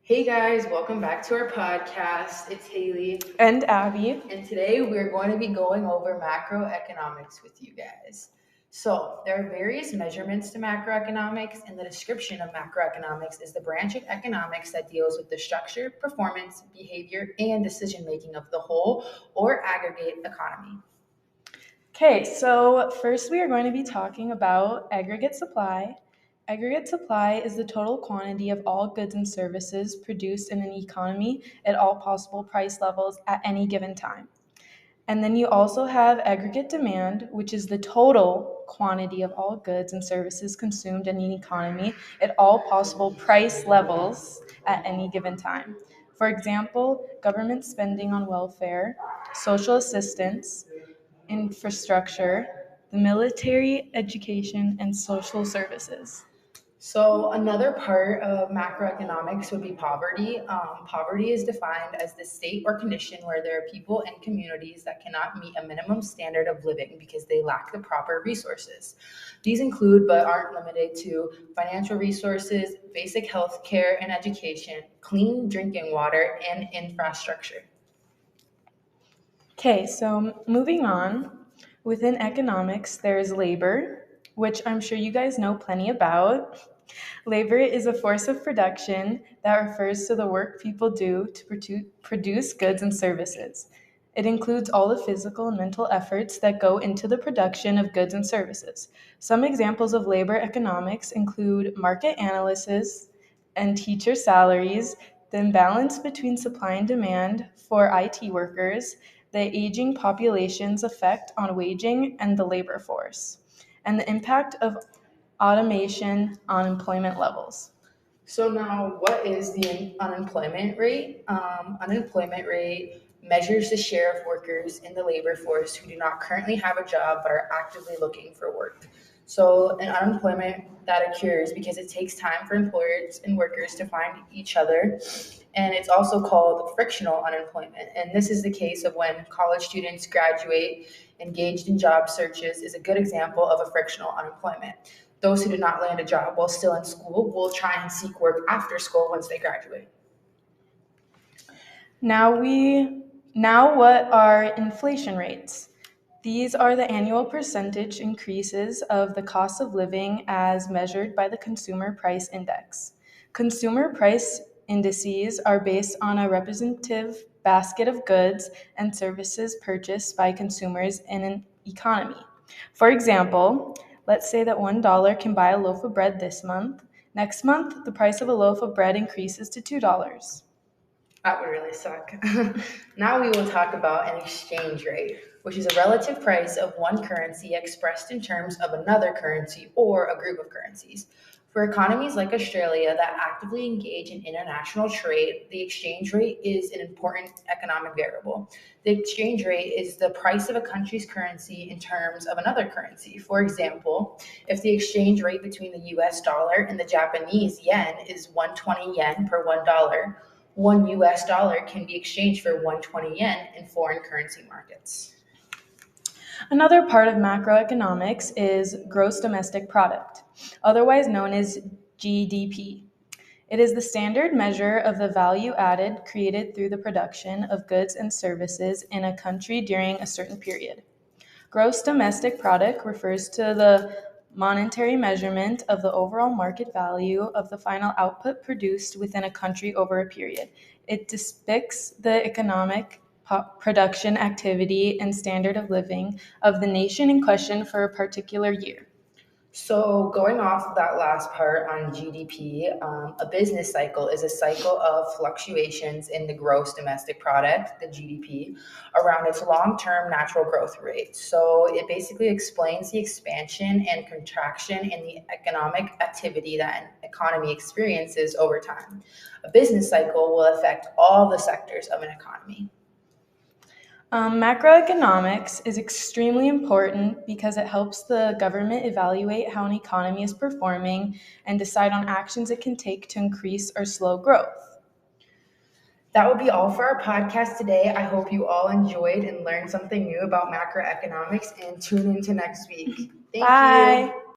Hey guys, welcome back to our podcast. It's Haley, And Abby. and today we're going to be going over macroeconomics with you guys. So, there are various measurements to macroeconomics, and the description of macroeconomics is the branch of economics that deals with the structure, performance, behavior, and decision making of the whole or aggregate economy. Okay, so first we are going to be talking about aggregate supply. Aggregate supply is the total quantity of all goods and services produced in an economy at all possible price levels at any given time. And then you also have aggregate demand, which is the total quantity of all goods and services consumed in an economy at all possible price levels at any given time. For example, government spending on welfare, social assistance, infrastructure, the military, education, and social services. So, another part of macroeconomics would be poverty. Poverty is defined as the state or condition where there are people and communities that cannot meet a minimum standard of living because they lack the proper resources. These include, but aren't limited to, financial resources, basic health care and education, clean drinking water, and infrastructure. Okay, so moving on. Within economics, there is labor, which I'm sure you guys know plenty about. Labor is a force of production that refers to the work people do to produce goods and services. It includes all the physical and mental efforts that go into the production of goods and services. Some examples of labor economics include market analysis and teacher salaries, the imbalance between supply and demand for IT workers, the aging population's effect on waging and the labor force, and the impact of automation on employment levels. So now, what is the unemployment rate? Unemployment rate measures the share of workers in the labor force who do not currently have a job but are actively looking for work. So an unemployment that occurs because it takes time for employers and workers to find each other, and it's also called frictional unemployment. And this is the case of when college students graduate engaged in job searches is a good example of a frictional unemployment. Those who did not land a job while still in school will try and seek work after school once they graduate. Now what are inflation rates? These are the annual percentage increases of the cost of living as measured by the Consumer Price Index. Consumer price indices are based on a representative basket of goods and services purchased by consumers in an economy. For example, let's say that $1 can buy a loaf of bread this month. Next month, the price of a loaf of bread increases to $2. That would really suck. Now we will talk about an exchange rate, which is a relative price of one currency expressed in terms of another currency or a group of currencies. For economies like Australia that actively engage in international trade, the exchange rate is an important economic variable. The exchange rate is the price of a country's currency in terms of another currency. For example, if the exchange rate between the US dollar and the Japanese yen is 120 yen per $1, $1 can be exchanged for 120 yen in foreign currency markets. Another part of macroeconomics is gross domestic product, otherwise known as GDP. It is the standard measure of the value added created through the production of goods and services in a country during a certain period. Gross domestic product refers to the monetary measurement of the overall market value of the final output produced within a country over a period. It depicts the economic production activity and standard of living of the nation in question for a particular year. So, going off that last part on GDP, a business cycle is a cycle of fluctuations in the gross domestic product, the GDP, around its long term natural growth rate. So, it basically explains the expansion and contraction in the economic activity that an economy experiences over time. A business cycle will affect all the sectors of an economy. Macroeconomics is extremely important because it helps the government evaluate how an economy is performing and decide on actions it can take to increase or slow growth. That would be all for our podcast today. I hope you all enjoyed and learned something new about macroeconomics and tune into next week. Thank you. Bye.